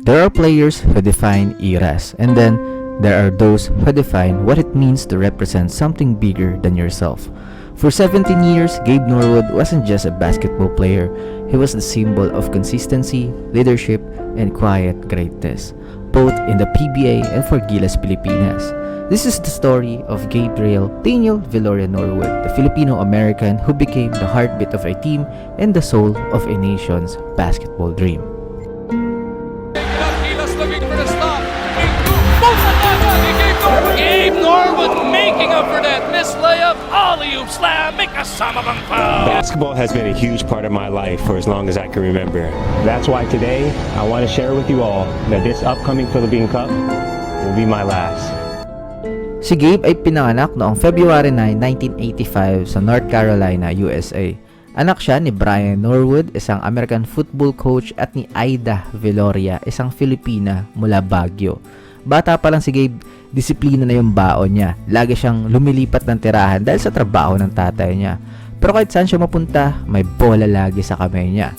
There are players who define eras, and then there are those who define what it means to represent something bigger than yourself. For 17 years, Gabe Norwood wasn't just a basketball player. He was the symbol of consistency, leadership, and quiet greatness, both in the PBA and for Gilas Pilipinas. This is the story of Gabriel Daniel Viloria Norwood, the Filipino-American who became the heartbeat of a team and the soul of a nation's basketball dream. Gilas looking for the stop. Gabe Norwood making up for that missed layup, alley-oop slam, may kasama pang foul. Basketball has been a huge part of my life for as long as I can remember. That's why today I want to share with you all that this upcoming Philippine Cup will be my last. Si Gabe ay pinanganak noong February 9, 1985 sa North Carolina, USA. Anak siya ni Brian Norwood, isang American football coach, at ni Aida Viloria, isang Filipina mula Baguio. Bata pa lang si Gabe, disiplina na yung baon niya. Lagi siyang lumilipat ng tirahan dahil sa trabaho ng tatay niya. Pero kahit saan siya mapunta, may bola lagi sa kamay niya.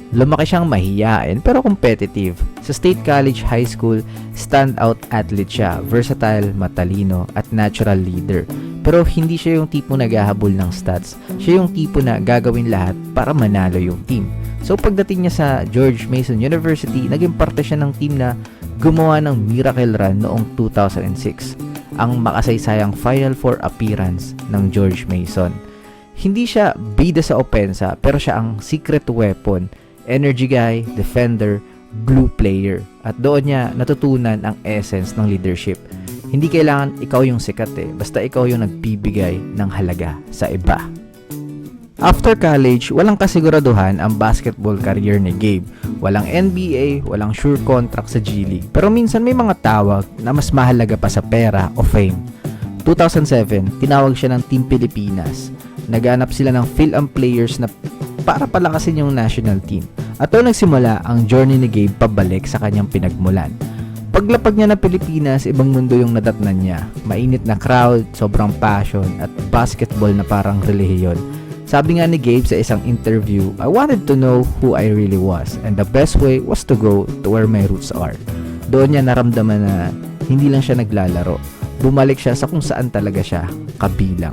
Lumaki siyang mahiyain pero competitive. Sa State College High School, standout athlete siya, versatile, matalino, at natural leader. Pero hindi siya yung tipo na gahabol ng stats. Siya yung tipo na gagawin lahat para manalo yung team. So pagdating niya sa George Mason University, naging parte siya ng team na gumawa ng miracle run noong 2006. Ang makasaysayang Final Four appearance ng George Mason. Hindi siya bida sa opensa pero siya ang secret weapon, energy guy, defender, glue player. At doon niya natutunan ang essence ng leadership. Hindi kailangan ikaw yung sikat basta ikaw yung nagbibigay ng halaga sa iba. After college, walang kasiguraduhan ang basketball career ni Gabe. Walang NBA, walang sure contract sa G League. Pero minsan may mga tawag na mas mahalaga pa sa pera o fame. 2007, tinawag siya ng Team Pilipinas. Naghanap sila ng fill-in players na para palakasin yung national team. At doon nagsimula ang journey ni Gabe pabalik sa kanyang pinagmulan. Paglapag niya ng Pilipinas, ibang mundo yung nadatnan niya. Mainit na crowd, sobrang passion, at basketball na parang relihiyon. Sabi nga ni Gabe sa isang interview, I wanted to know who I really was, and the best way was to go to where my roots are. Doon niya naramdaman na hindi lang siya naglalaro. Bumalik siya sa kung saan talaga siya kabilang.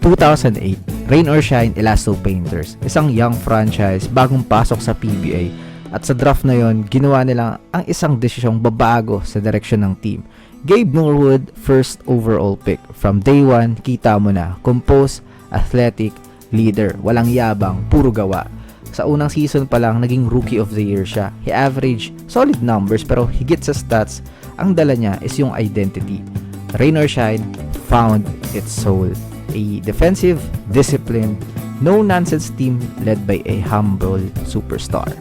2008, Rain or Shine Elasto Painters, isang young franchise bagong pasok sa PBA, at sa draft na yon, ginawa nila ang isang desisyong babago sa direksyon ng team. Gabe Norwood, first overall pick. From day 1, kita mo na, composed, athletic, leader, walang yabang, puro gawa. Sa unang season pa lang, naging Rookie of the Year siya. He averaged solid numbers pero higit sa stats, ang dala niya is yung identity. Rain or Shine found its soul. A defensive, disciplined, no-nonsense team led by a humble superstar.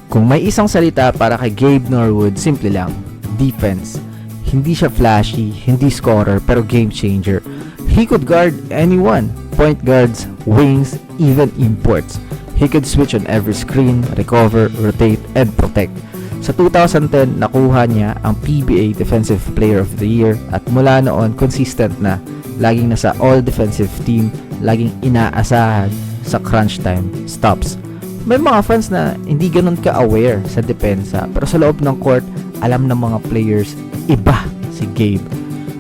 Kung may isang salita para kay Gabe Norwood, simple lang, defense. Hindi siya flashy, hindi scorer, pero game changer. He could guard anyone, point guards, wings, even imports. He could switch on every screen, recover, rotate, and protect. Sa 2010, nakuha niya ang PBA Defensive Player of the Year at mula noon, consistent na. Laging nasa all-defensive team, laging inaasahan sa crunch time stops. May mga fans na hindi ganun ka-aware sa depensa, pero sa loob ng court, alam ng mga players, iba si Gabe.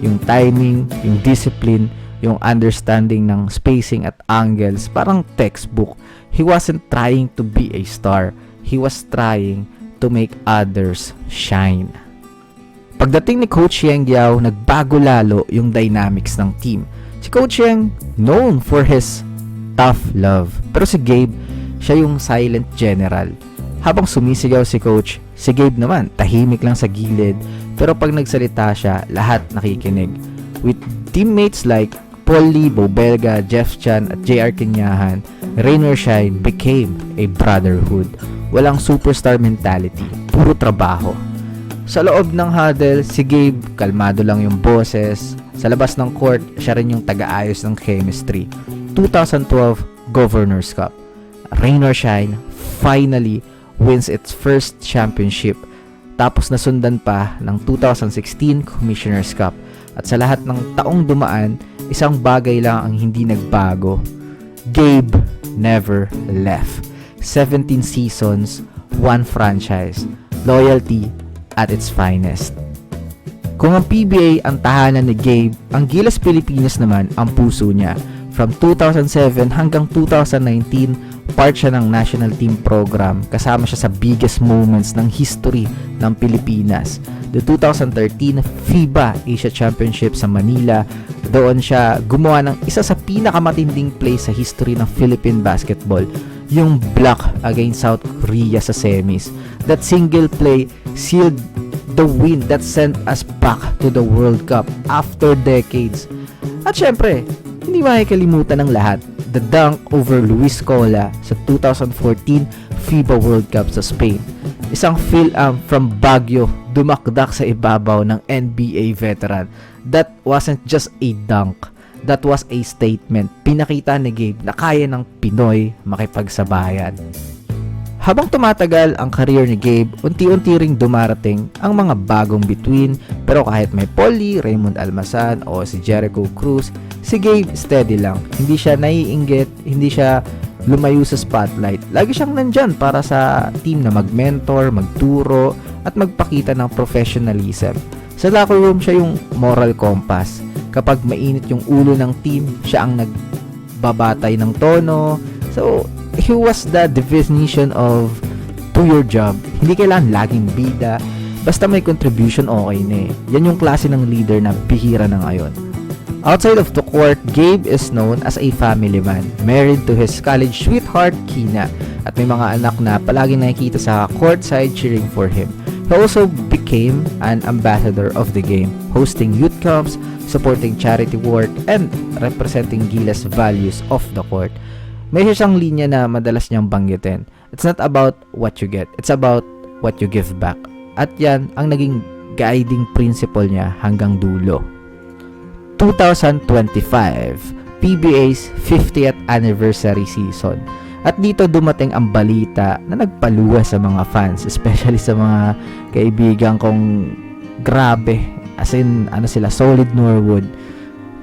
Yung timing, yung discipline, yung understanding ng spacing at angles, parang textbook. He wasn't trying to be a star. He was trying to make others shine. Pagdating ni Coach Yeng Guiao, nagbago lalo yung dynamics ng team. Si Coach Yeng, known for his tough love. Pero si Gabe, siya yung silent general. Habang sumisigaw si Coach, si Gabe naman, tahimik lang sa gilid. Pero pag nagsalita siya, lahat nakikinig. With teammates like Paul Lee, Bo Belga, Jeff Chan, at JR Kinyahan, Rain or Shine became a brotherhood. Walang superstar mentality, puro trabaho. Sa loob ng huddle, si Gabe, kalmado lang yung boses. Sa labas ng court, siya rin yung taga-ayos ng chemistry. 2012 Governors Cup. Rain or Shine finally wins its first championship. Tapos nasundan pa ng 2016 Commissioner's Cup. At sa lahat ng taong dumaan, isang bagay lang ang hindi nagbago. Gabe never left. 17 seasons, one franchise, loyalty at its finest. Kung ang PBA ang tahanan ni Gabe, ang Gilas Pilipinas naman ang puso niya. From 2007 hanggang 2019, part siya ng national team program. Kasama siya sa biggest moments ng history ng Pilipinas. The 2013 FIBA Asia Championship sa Manila. Doon siya gumawa ng isa sa pinakamatinding play sa history ng Philippine basketball. Yung block against South Korea sa semis. That single play sealed the win that sent us back to the World Cup after decades. At syempre, hindi makikalimutan ng lahat, the dunk over Luis Scola sa 2014 FIBA World Cup sa Spain. Isang Phil-Am from Baguio dumakdak sa ibabaw ng NBA veteran. That wasn't just a dunk. That was a statement. Pinakita ni Gabe na kaya ng Pinoy makipagsabayan. Habang tumatagal ang career ni Gabe, unti-unti ring dumarating ang mga bagong bituin, pero kahit may Polly, Raymond Almasan o si Jericho Cruz, si Gabe steady lang. Hindi siya naiinggit, hindi siya lumayo sa spotlight. Lagi siyang nandyan para sa team na mag-mentor, magturo, at magpakita ng professionalism. Sa locker room siya yung moral compass. Kapag mainit yung ulo ng team, siya ang nagbabatay ng tono. So, he was the definition of do your job. Hindi kailangan laging bida. Basta may contribution, okay na eh. Yan yung klase ng leader na bihira na ngayon. Outside of the court, Gabe is known as a family man, married to his college sweetheart, Kina, at may mga anak na palagi nakikita sa courtside cheering for him. He also became an ambassador of the game, hosting youth camps, supporting charity work, and representing Gilas values off the court. May isang linya na madalas niyang banggitin. It's not about what you get, it's about what you give back. At yan ang naging guiding principle niya hanggang dulo. 2025, PBA's 50th anniversary season. At dito dumating ang balita na nagpaluwa sa mga fans, especially sa mga kaibigan kong grabe, as in sila, solid Norwood.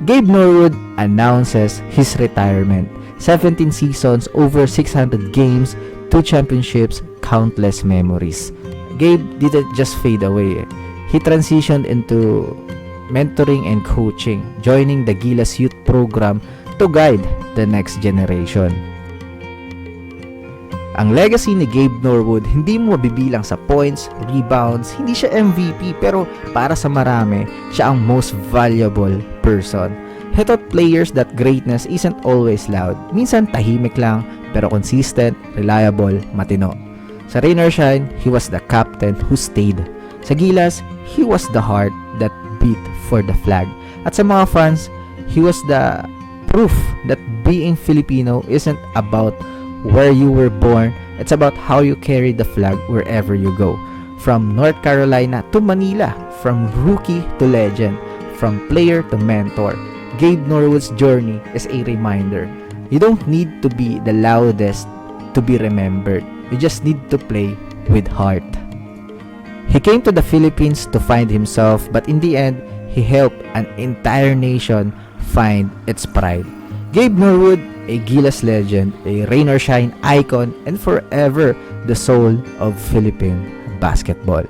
Gabe Norwood announces his retirement. 17 seasons, over 600 games, 2 championships, countless memories. Gabe didn't just fade away. He transitioned into mentoring and coaching, joining the Gilas Youth Program to guide the next generation. Ang legacy ni Gabe Norwood hindi mo mabibilang sa points, rebounds, hindi siya MVP, pero para sa marami, siya ang most valuable person. He taught players that greatness isn't always loud. Minsan tahimik lang, pero consistent, reliable, matino. Sa rain or shine, he was the captain who stayed. Sa Gilas, he was the heart that beat for the flag. At sa mga fans, he was the proof that being Filipino isn't about where you were born, it's about how you carry the flag wherever you go. From North Carolina to Manila, from rookie to legend, from player to mentor, Gabe Norwood's journey is a reminder. You don't need to be the loudest to be remembered. You just need to play with heart. He came to the Philippines to find himself, but in the end, he helped an entire nation find its pride. Gabe Norwood, a Gilas legend, a rain or shine icon, and forever the soul of Philippine basketball.